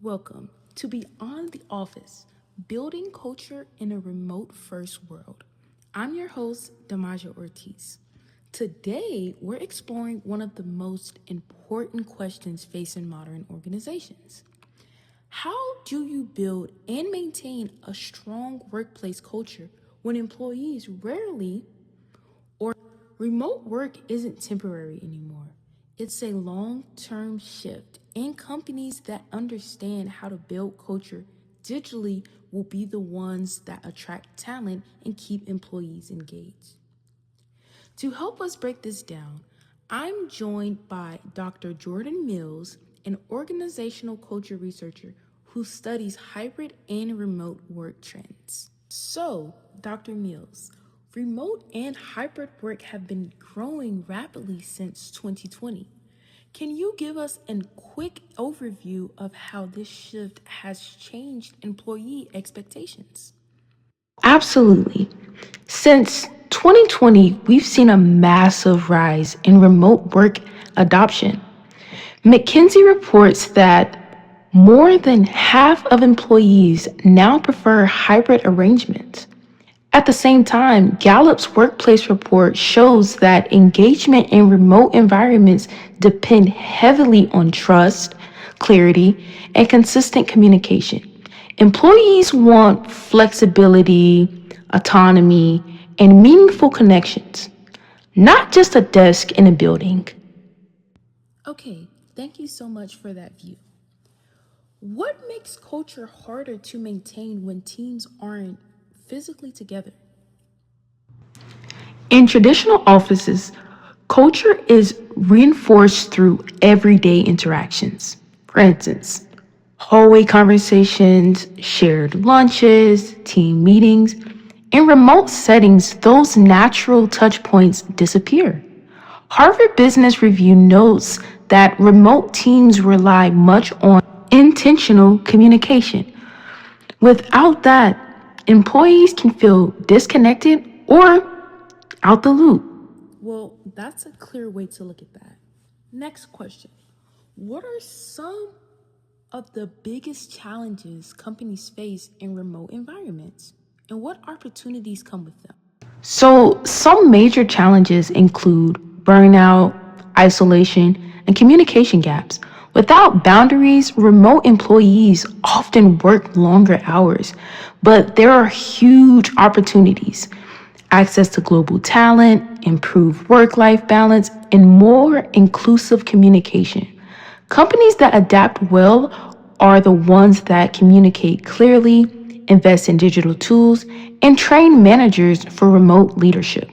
Welcome to Beyond the Office, Building Culture in a Remote First World. I'm your host, Damyja Ortiz. Today, we're exploring one of the most important questions facing modern organizations. How do you build and maintain a strong workplace culture when employees rarely or remote work isn't temporary anymore? It's a long-term shift, and companies that understand how to build culture digitally will be the ones that attract talent and keep employees engaged. To help us break this down, I'm joined by Dr. Jordan Mills, an organizational culture researcher who studies hybrid and remote work trends. So, Dr. Mills, remote and hybrid work have been growing rapidly since 2020. Can you give us a quick overview of how this shift has changed employee expectations? Absolutely. Since 2020, we've seen a massive rise in remote work adoption. McKinsey reports that more than half of employees now prefer hybrid arrangements. At the same time, Gallup's workplace report shows that engagement in remote environments depend heavily on trust, clarity, and consistent communication. Employees want flexibility, autonomy, and meaningful connections, not just a desk in a building. Okay, thank you so much for that view. What makes culture harder to maintain when teams aren't physically together? In traditional offices, culture is reinforced through everyday interactions. For instance, hallway conversations, shared lunches, team meetings. In remote settings, those natural touch points disappear. Harvard Business Review notes that remote teams rely much on intentional communication. Without that, employees can feel disconnected or out the loop. Well, that's a clear way to look at that. Next question. What are some of the biggest challenges companies face in remote environments? And what opportunities come with them? So, some major challenges include burnout, isolation, and communication gaps. Without boundaries, remote employees often work longer hours, but there are huge opportunities: access to global talent, improved work life balance, and more inclusive communication. Companies that adapt well are the ones that communicate clearly, invest in digital tools, and train managers for remote leadership.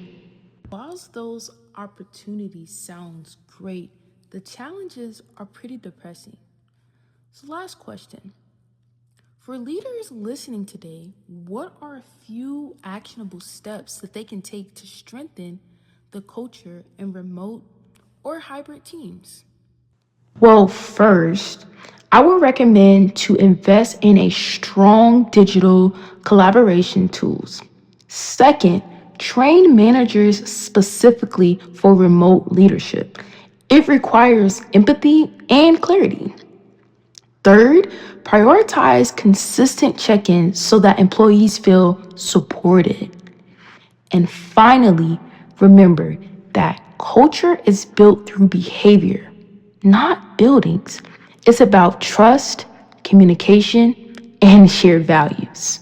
Whilst those opportunities sounds great, the challenges are pretty depressing. So last question. For leaders listening today, what are a few actionable steps that they can take to strengthen the culture in remote or hybrid teams? Well, first, I would recommend to invest in a strong digital collaboration tools. Second, train managers specifically for remote leadership. It requires empathy and clarity. Third, prioritize consistent check-ins so that employees feel supported. And finally, remember that culture is built through behavior, not buildings. It's about trust, communication, and shared values.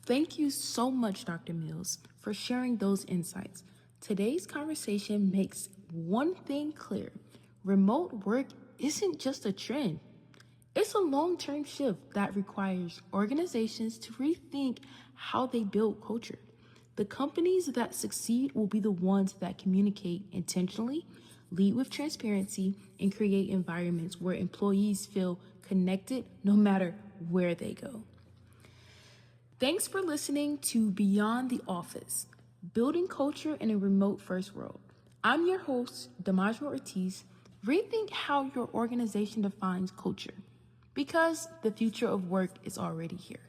Thank you so much, Dr. Mills, for sharing those insights. Today's conversation makes one thing clear: remote work isn't just a trend, it's a long term shift that requires organizations to rethink how they build culture. The companies that succeed will be the ones that communicate intentionally, lead with transparency, and create environments where employees feel connected no matter where they go. Thanks for listening to Beyond the Office, Building Culture in a Remote First World. I'm your host, Damyja Ortiz. Rethink how your organization defines culture, because the future of work is already here.